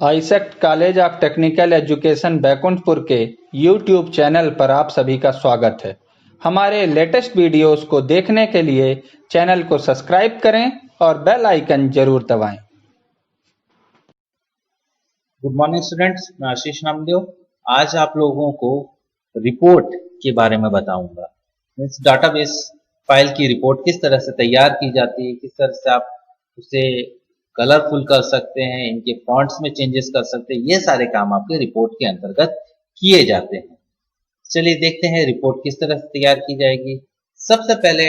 AISECT college of technical education Baikunthpur के YouTube channel पर आप सभी का स्वागत है। हमारे लेटेस्ट वीडियोस को देखने के लिए चैनल को सब्सक्राइब करें और बेल आइकन जरूर दबाएं। गुड मॉर्निंग स्टूडेंट्स, मैं आशीष नामदेव। आज आप लोगों को रिपोर्ट के बारे में बताऊंगा। मीन्स डाटाबेस फाइल की रिपोर्ट किस तरह से तैयार की जाती है, किस तरह से आप उसे कलरफुल कर सकते हैं, इनके फॉन्ट्स में चेंजेस कर सकते हैं। ये सारे काम आपके रिपोर्ट के अंतर्गत किए जाते हैं। चलिए देखते हैं रिपोर्ट किस तरह से तैयार की जाएगी। सबसे पहले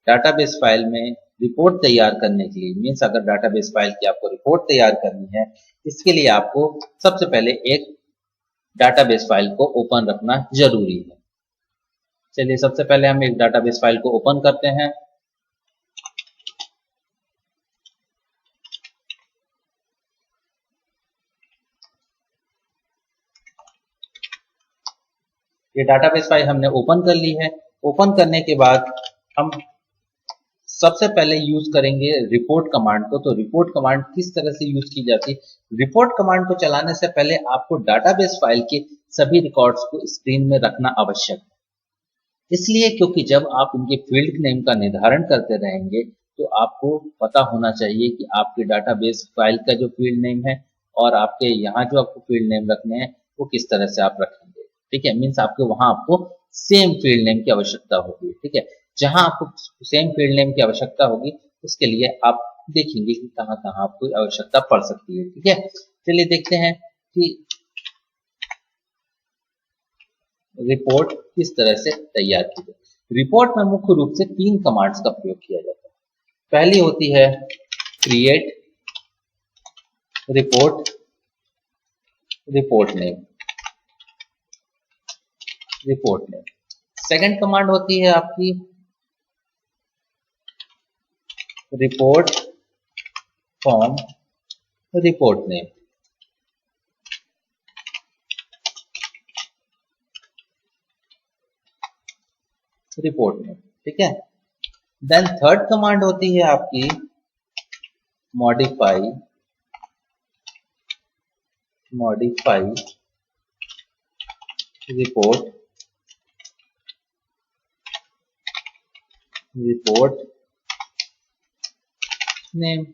डाटाबेस फाइल में रिपोर्ट तैयार करने के लिए, मीन्स अगर डाटाबेस फाइल की आपको रिपोर्ट तैयार करनी है, इसके लिए आपको सबसे पहले एक डाटाबेस फाइल को ओपन रखना जरूरी है। चलिए सबसे पहले हम एक डाटाबेस फाइल को ओपन करते हैं। ये डाटाबेस फाइल हमने ओपन कर ली है। ओपन करने के बाद हम सबसे पहले यूज करेंगे रिपोर्ट कमांड को। तो रिपोर्ट कमांड किस तरह से यूज की जाती है? रिपोर्ट कमांड को चलाने से पहले आपको डाटाबेस फाइल के सभी रिकॉर्ड्स को स्क्रीन में रखना आवश्यक है। इसलिए क्योंकि जब आप उनके फील्ड नेम का निर्धारण करते रहेंगे तो आपको पता होना चाहिए कि आपके डाटाबेस फाइल का जो फील्ड नेम है और आपके यहाँ जो आपको फील्ड नेम रखने हैं वो किस तरह से आप रखेंगे। ठीक है, मीन्स आपके वहां आपको सेम फील्ड नेम की आवश्यकता होगी। ठीक है, जहां आपको सेम फील्ड नेम की आवश्यकता होगी उसके लिए आप देखेंगे कि कहाँ कहाँ आपको आवश्यकता पड़ सकती है। ठीक है, चलिए देखते हैं कि रिपोर्ट किस तरह से तैयार की जाए। रिपोर्ट में मुख्य रूप से 3 कमांड्स का प्रयोग किया जाता है। पहली होती है create report, report name, report name. Second command होती है आपकी report from report name. Report name, ठीक है। देन थर्ड कमांड होती है आपकी modify, modify report, report name.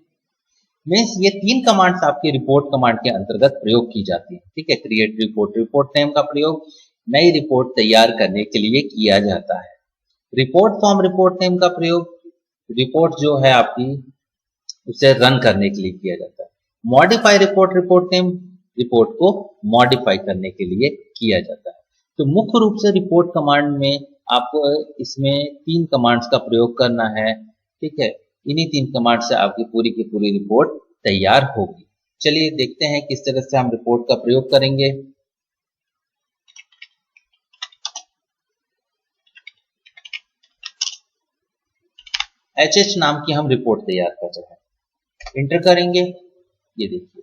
Means ये 3 कमांड्स आपके रिपोर्ट कमांड के अंतर्गत प्रयोग की जाती है। ठीक है, क्रिएट रिपोर्ट, रिपोर्ट नेम का प्रयोग नई रिपोर्ट तैयार करने के लिए किया जाता है। रिपोर्ट फॉर्म रिपोर्ट नेम का प्रयोग रिपोर्ट जो है आपकी उसे रन करने के लिए किया जाता है। Modify report, report name report को मॉडिफाई करने के लिए किया जाता है। तो मुख्य रूप से रिपोर्ट कमांड में आपको इसमें 3 कमांड्स का प्रयोग करना है। ठीक है, इन्हीं 3 कमांड से आपकी पूरी की पूरी रिपोर्ट तैयार होगी। चलिए देखते हैं किस तरह से हम रिपोर्ट का प्रयोग करेंगे। HH नाम की हम रिपोर्ट तैयार कर रहे हैं। इंटर करेंगे, ये देखिए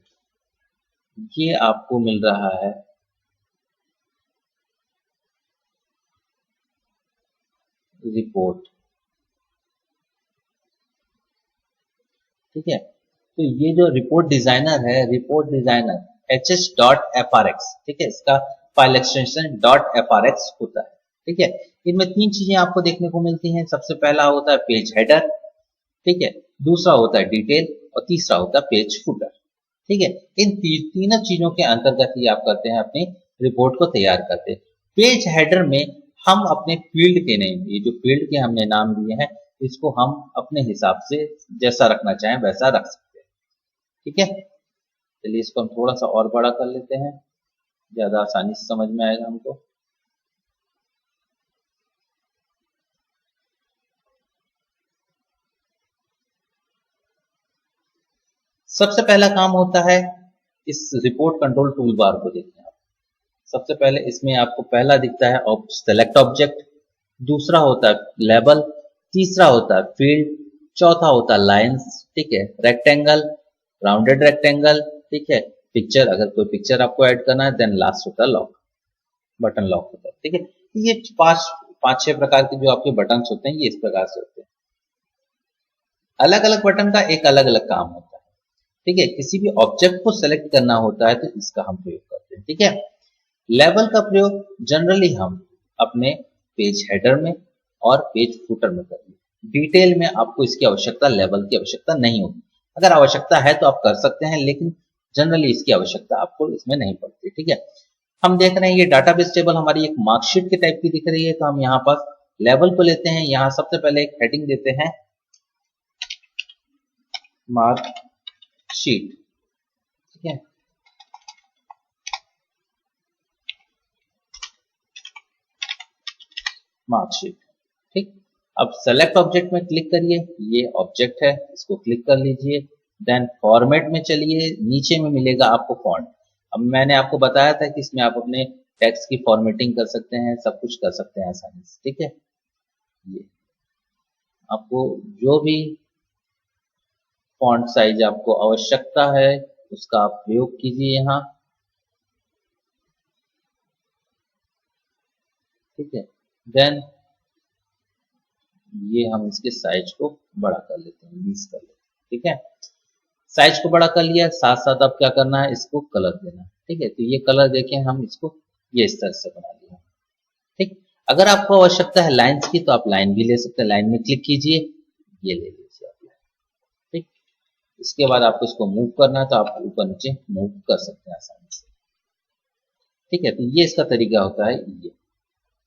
ये आपको मिल रहा है रिपोर्ट। ठीक है, तो ये जो रिपोर्ट डिजाइनर है, रिपोर्ट डिजाइनर hh.frx, ठीक है, इसका फाइल एक्सटेंशन .frx होता है। ठीक है, इनमें 3 चीजें आपको देखने को मिलती हैं। सबसे पहला होता है पेज हेडर, ठीक है, दूसरा होता है डिटेल और तीसरा होता है पेज फुटर। ठीक है, इन तीनों चीजों के अंतर्गत ही आप करते हैं अपनी रिपोर्ट को तैयार करते हैं। पेज हेडर में हम अपने फील्ड के नेम, ये जो फील्ड के हमने नाम दिए हैं, इसको हम अपने हिसाब से जैसा रखना चाहें वैसा रख सकते हैं। ठीक है, चलिए इसको हम थोड़ा सा और बड़ा कर लेते हैं, ज्यादा आसानी से समझ में आएगा हमको। सबसे पहला काम होता है इस रिपोर्ट कंट्रोल टूल बार को देखना। सबसे पहले इसमें आपको पहला दिखता है सेलेक्ट ऑब्जेक्ट, दूसरा होता है लेबल, तीसरा होता है फील्ड, चौथा होता है लाइंस, ठीक है, रेक्टेंगल, राउंडेड रेक्टेंगल, ठीक है, पिक्चर, अगर कोई पिक्चर आपको ऐड करना है, देन लास्ट होता है लॉक, बटन लॉक होता है। ठीक है, ये 5-6 प्रकार के जो आपके बटन होते हैं ये इस प्रकार से होते हैं। अलग अलग बटन का एक अलग अलग काम होता है। ठीक है, किसी भी ऑब्जेक्ट को सेलेक्ट करना होता है तो इसका हम प्रयोग करते हैं। ठीक है, लेबल का प्रयोग जनरली हम अपने पेज हेडर में और पेज फुटर में करेंगे। डिटेल में आपको इसकी आवश्यकता, लेबल की आवश्यकता नहीं होगी। अगर आवश्यकता है तो आप कर सकते हैं, लेकिन जनरली इसकी आवश्यकता आपको इसमें नहीं पड़ती। ठीक है, हम देख रहे हैं ये डाटाबेस टेबल हमारी एक मार्कशीट के टाइप की दिख रही है, तो हम यहाँ पर लेबल को लेते हैं। यहाँ सबसे पहले एक हेडिंग देते हैं मार्कशीट। ठीक है, मार्कशीट। ठीक, अब सेलेक्ट ऑब्जेक्ट में क्लिक करिए, ये ऑब्जेक्ट है, इसको क्लिक कर लीजिए। देन फॉर्मेट में चलिए, नीचे में मिलेगा आपको फॉन्ट। अब मैंने आपको बताया था कि इसमें आप अपने टेक्स्ट की फॉर्मेटिंग कर सकते हैं, सब कुछ कर सकते हैं आसानी से। ठीक है, ये आपको जो भी फॉन्ट साइज आपको आवश्यकता है उसका आप प्रयोग कीजिए यहाँ। ठीक है, देन ये हम इसके साइज को बड़ा कर लेते हैं, 20 कर लेते हैं। ठीक है, साइज को बड़ा कर लिया, साथ साथ अब क्या करना है, इसको कलर देना है। ठीक है, तो ये कलर देके हम इसको ये इस तरह से बना लिया। ठीक, अगर आपको आवश्यकता है लाइंस की तो आप लाइन भी ले सकते हैं, लाइन में क्लिक कीजिए, ये ले लीजिए आप लाइन। ठीक, इसके बाद आपको इसको मूव करना है तो आप ऊपर नीचे मूव कर सकते हैं आसानी से। ठीक है, तो ये इसका तरीका होता है ये।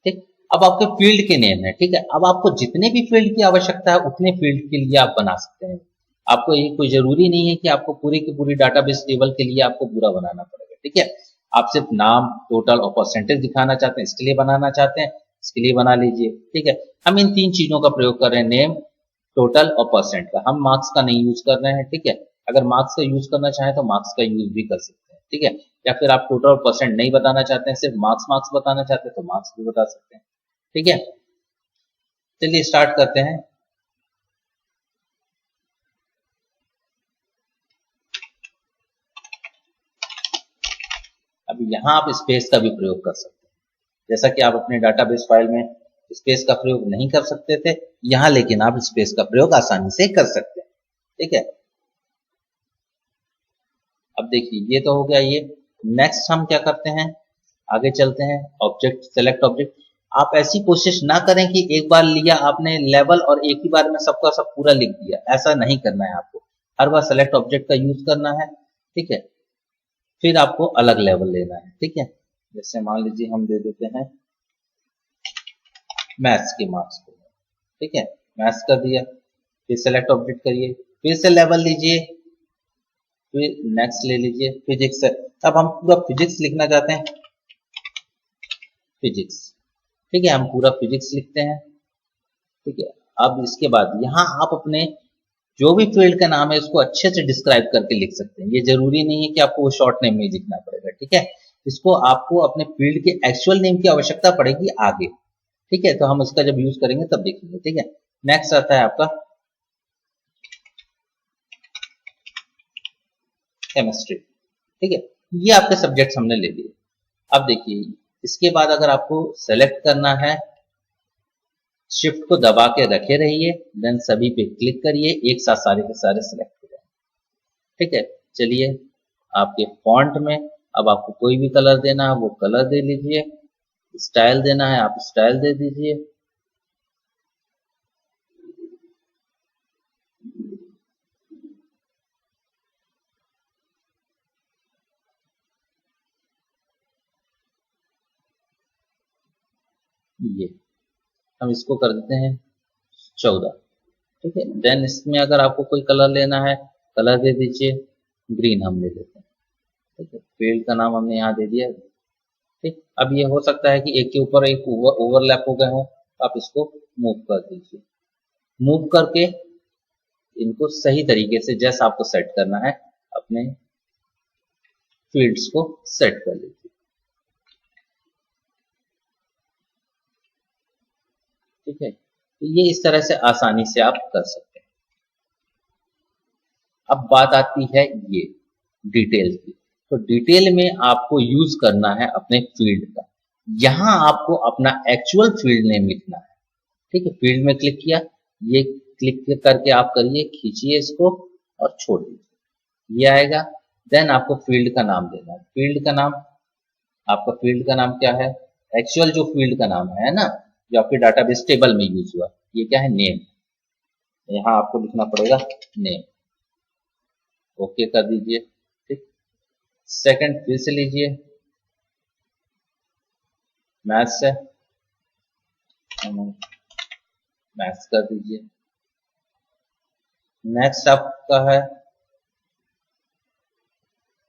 ठीक, अब आपके फील्ड के नेम है। ठीक है, अब आपको जितने भी फील्ड की आवश्यकता है उतने फील्ड के लिए आप बना सकते हैं। आपको ये कोई जरूरी नहीं है कि आपको पूरी की पूरी डाटाबेस टेबल के लिए आपको पूरा बनाना पड़ेगा। ठीक है, आप सिर्फ नाम, टोटल और परसेंटेज दिखाना चाहते हैं, इसके लिए बनाना चाहते हैं, इसके लिए बना लीजिए। ठीक है, हम इन 3 चीजों का प्रयोग कर रहे हैं, नेम, टोटल और परसेंट का। हम मार्क्स का नहीं यूज कर रहे हैं। ठीक है, अगर मार्क्स का यूज करना चाहें तो मार्क्स का यूज भी कर सकते हैं। ठीक है, या फिर आप टोटल और परसेंट नहीं बताना चाहते हैं, सिर्फ मार्क्स मार्क्स बताना चाहते हैं तो मार्क्स भी बता सकते हैं। ठीक है, चलिए स्टार्ट करते हैं। अभी यहाँ आप स्पेस का भी प्रयोग कर सकते हैं, जैसा कि आप अपने डाटाबेस फाइल में स्पेस का प्रयोग नहीं कर सकते थे, यहाँ लेकिन आप स्पेस का प्रयोग आसानी से कर सकते हैं। ठीक है, अब देखिए ये तो हो गया ये। नेक्स्ट हम क्या करते हैं, आगे चलते हैं, ऑब्जेक्ट, सेलेक्ट ऑब्जेक्ट। आप ऐसी कोशिश ना करें कि एक बार लिया आपने लेवल और एक ही बार में सबका सब पूरा लिख दिया, ऐसा नहीं करना है आपको। हर बार सेलेक्ट ऑब्जेक्ट का यूज करना है। ठीक है, फिर आपको अलग लेवल लेना है। ठीक है, जैसे मान लीजिए हम दे देते हैं मैथ्स के मार्क्स को। ठीक है, मैथ्स कर दिया, फिर सेलेक्ट ऑब्जेक्ट करिए, फिर से लेवल लीजिए, फिर नेक्स्ट ले लीजिए, फिजिक्स। अब हम पूरा फिजिक्स लिखना चाहते हैं, फिजिक्स। ठीक है, हम पूरा फिजिक्स लिखते हैं। ठीक है, अब इसके बाद यहाँ आप अपने जो भी फील्ड का नाम है उसको अच्छे से डिस्क्राइब करके लिख सकते हैं। ये जरूरी नहीं है कि आपको वो शॉर्ट नेम में लिखना पड़ेगा। ठीक है, इसको आपको अपने फील्ड के एक्चुअल नेम की आवश्यकता पड़ेगी आगे। ठीक है, तो हम इसका जब यूज करेंगे तब देखेंगे। ठीक है, नेक्स्ट आता है आपका केमिस्ट्री। ठीक है, ये आपके सब्जेक्ट्स हमने ले लिए। अब देखिए इसके बाद अगर आपको सेलेक्ट करना है, शिफ्ट को दबा के रखे रहिए, देन सभी पे क्लिक करिए, एक साथ सारे के सारे सेलेक्ट हो जाए। ठीक है, चलिए आपके फॉन्ट में अब आपको कोई भी कलर देना है वो कलर दे लीजिए, स्टाइल देना है आप स्टाइल दे दीजिए। ये हम इसको कर देते हैं 14। ठीक है, देन इसमें अगर आपको कोई कलर लेना है कलर दे दीजिए, ग्रीन हम ले लेते हैं। ठीक है, फील्ड का नाम हमने यहाँ दे दिया। ठीक, अब ये हो सकता है कि एक के ऊपर एक ओवरलैप हो गए हो, आप इसको मूव कर दीजिए। मूव करके इनको सही तरीके से जैसा आपको सेट करना है अपने फील्ड्स को सेट कर लीजिए। ठीक है, तो ये इस तरह से आसानी से आप कर सकते हैं। अब बात आती है ये डिटेल की, तो डिटेल में आपको यूज करना है अपने फील्ड का। यहां आपको अपना एक्चुअल फील्ड नेम लिखना है। ठीक है, फील्ड में क्लिक किया, ये क्लिक करके आप करिए, खींचिए इसको और छोड़ दीजिए। ये आएगा। देन आपको फील्ड का नाम देना है। फील्ड का नाम, आपका फील्ड का नाम क्या है? एक्चुअल जो फील्ड का नाम है ना, जो आपके डाटाबेस टेबल में यूज हुआ, ये क्या है? नेम। यहाँ आपको लिखना पड़ेगा नेम। ओके कर दीजिए। ठीक। सेकंड फिर से लीजिए, मैथ्स है, मैथ्स कर दीजिए। नेक्स्ट आपका है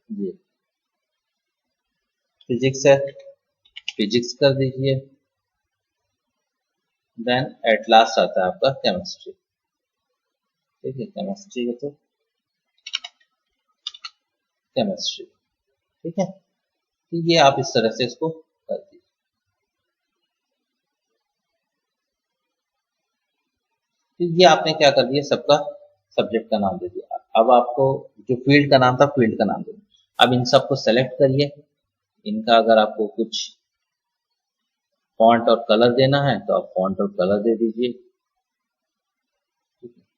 ये फिजिक्स है, फिजिक्स कर दीजिए। देन एट लास्ट आता है आपका केमिस्ट्री। ठीक है, केमिस्ट्री है तो केमिस्ट्री। ठीक है, तो ये आप इस तरह से इसको कर दीजिए। तो ये आपने क्या कर दिया, सबका सब्जेक्ट का नाम दे दिया। अब आपको जो फील्ड का नाम था, फील्ड का नाम दे दिया। अब इन सबको सेलेक्ट करिए। इनका अगर आपको कुछ फॉन्ट और कलर देना है तो आप फॉन्ट और कलर दे दीजिए।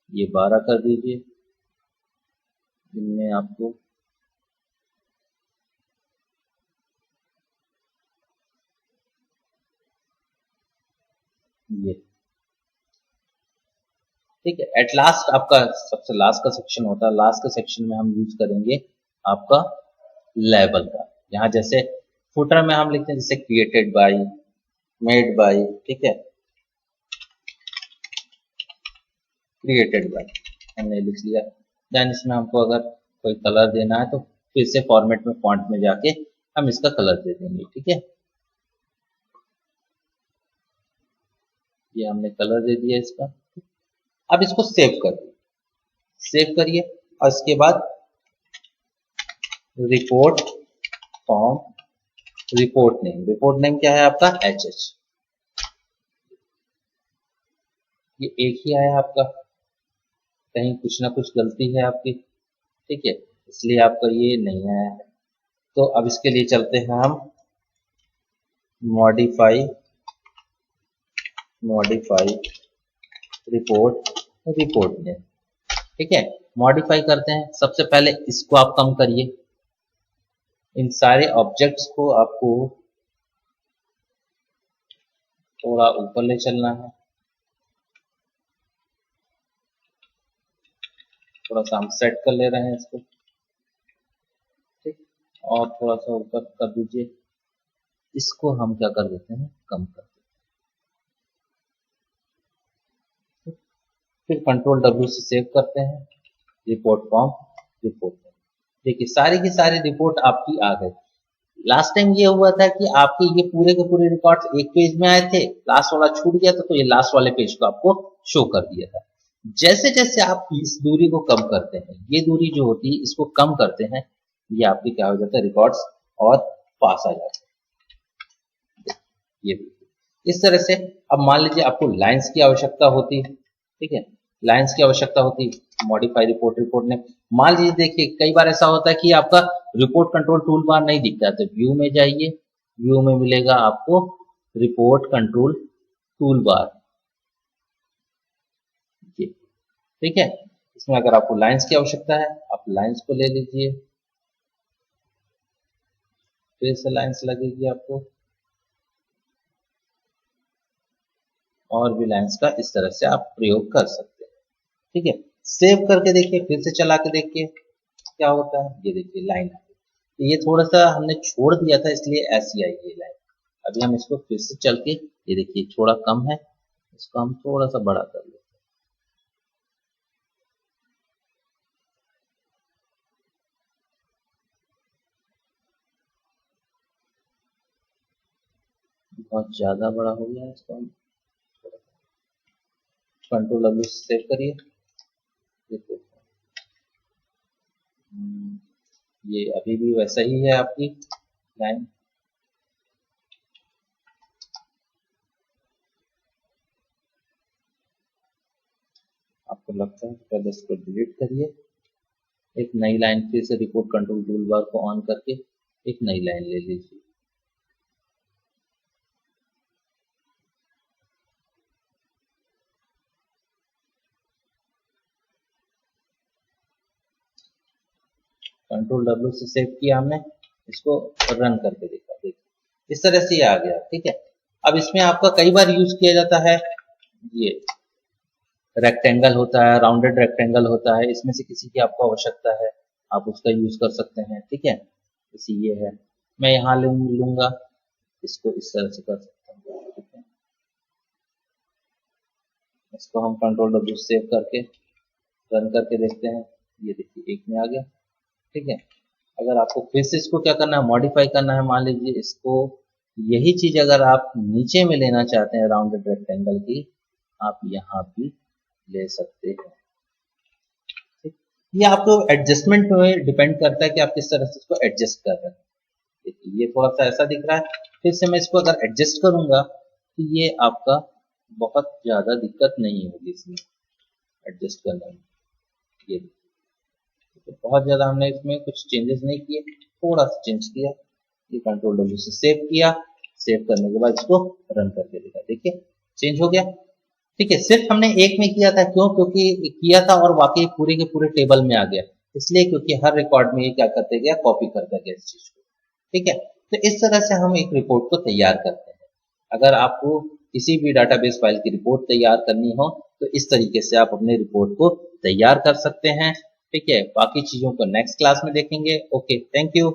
ये 12 कर दीजिए। इनमें आपको ये, ठीक है। एट लास्ट आपका सबसे लास्ट का सेक्शन होता है। लास्ट के सेक्शन में हम यूज करेंगे आपका लेवल का। यहाँ जैसे फुटर में हम लिखते हैं जैसे क्रिएटेड बाय, मेड बाय, ठीक है, क्रिएटेड बाय हमने लिख लिया। देन इसमें हमको अगर कोई कलर देना है तो फिर से फॉर्मेट में, फॉन्ट में जाके हम इसका कलर दे देंगे। ठीक है, ये हमने कलर दे दिया इसका। अब इसको सेव कर दिए, सेव करिए। और इसके बाद रिपोर्ट फॉर्म, रिपोर्ट नेम क्या है आपका? HH। ये एक ही आया आपका, कहीं कुछ ना कुछ गलती है आपकी। ठीक है, इसलिए आपका ये नहीं आया है। तो अब इसके लिए चलते हैं हम मॉडिफाई, रिपोर्ट नेम। ठीक है, मॉडिफाई करते हैं। सबसे पहले इसको आप कम करिए। इन सारे ऑब्जेक्ट्स को आपको थोड़ा ऊपर ले चलना है। थोड़ा सा हम सेट कर ले रहे हैं इसको। ठीक, और थोड़ा सा ऊपर कर दीजिए। इसको हम क्या कर देते हैं? कम कर देते हैं। फिर कंट्रोल W से सेव करते हैं। Report form, report. देखिए सारी की सारी रिपोर्ट आपकी आ गई। लास्ट टाइम ये हुआ था कि आपके ये पूरे के पूरे रिकॉर्ड्स एक पेज में आए थे, लास्ट वाला छूट गया था तो ये लास्ट वाले पेज को आपको शो कर दिया था। जैसे जैसे आप इस दूरी को कम करते हैं, ये दूरी जो होती है इसको कम करते हैं, ये आपके क्या हो जाता है? रिकॉर्ड्स और पास आ जाते हैं। ये इस तरह से। अब मान लीजिए आपको लाइंस की आवश्यकता होती है। ठीक है, लाइंस की आवश्यकता होती है। मॉडिफाई रिपोर्ट ने, मान लीजिए देखिए कई बार ऐसा होता है कि आपका रिपोर्ट कंट्रोल टूल बार नहीं दिखता है, तो व्यू में जाइए। व्यू में मिलेगा आपको रिपोर्ट कंट्रोल टूल बार। ठीक है, इसमें अगर आपको लाइंस की आवश्यकता है, आप लाइंस को ले लीजिए। फिर से लाइंस लगेगी आपको, और भी लाइंस का इस तरह से आप प्रयोग कर सकते हैं। ठीक है, सेव करके देखिए, फिर से चला के देखिए क्या होता है। ये देखिए लाइन आ गई। ये थोड़ा सा हमने छोड़ दिया था इसलिए ऐसी आई ये लाइन। अभी हम इसको फिर से चल के, ये देखिए थोड़ा कम है, इसको हम थोड़ा सा बड़ा कर लेते हैं। बहुत ज्यादा बड़ा हो गया है, इसको हम कंट्रोल W से सेव करिए। देखो ये अभी भी वैसा ही है आपकी लाइन। आपको लगता है पहले इसको डिलीट करिए, एक नई लाइन फिर से रिपोर्ट कंट्रोल टूल बार को ऑन करके एक नई लाइन ले लीजिए। कंट्रोल W से सेव किया हमने, इसको रन करके देखा, देखिए इस तरह से ये आ गया। ठीक है, अब इसमें आपका कई बार यूज किया जाता है, ये रेक्टेंगल होता है, राउंडेड रेक्टेंगल होता है, इसमें से किसी की आपको आवश्यकता है आप उसका यूज कर सकते हैं। ठीक है, जैसे ये है, मैं यहाँ लूंगा, इसको इस तरह से कर सकता हूँ। ठीक है, इसको हम कंट्रोल W सेव करके रन करके देखते हैं, ये देखिए एक में आ गया। ठीक है, अगर आपको फिर से इसको क्या करना है, मॉडिफाई करना है, मान लीजिए इसको, यही चीज अगर आप नीचे में लेना चाहते हैं राउंडेड रेक्टेंगल की, आप यहाँ भी ले सकते हैं। ठीक, ये आपको एडजस्टमेंट में डिपेंड करता है कि आप किस तरह से इसको एडजस्ट कर रहे हैं। देखिए ये थोड़ा सा ऐसा दिख रहा है, फिर से मैं इसको अगर एडजस्ट करूंगा तो ये आपका बहुत ज्यादा दिक्कत नहीं होगी इसमें एडजस्ट करने में। ये तो बहुत ज्यादा हमने इसमें कुछ चेंजेस नहीं किए, थोड़ा सा चेंज किया, ये कंट्रोल W से सेव किया, सेव करने के बाद इसको रन करके देखा, देखिए चेंज हो गया। ठीक है, सिर्फ हमने एक में किया था, क्यों? क्योंकि किया था और वाकई पूरे के पूरे टेबल में आ गया, इसलिए क्योंकि हर रिकॉर्ड में ये क्या करते गया, कॉपी करता गया इस चीज को। ठीक है, तो इस तरह से हम एक रिपोर्ट को तैयार करते हैं। अगर आपको किसी भी डाटाबेस फाइल की रिपोर्ट तैयार करनी हो तो इस तरीके से आप अपने रिपोर्ट को तैयार कर सकते हैं। ठीक है, बाकी चीजों को नेक्स्ट क्लास में देखेंगे। Okay, thank you.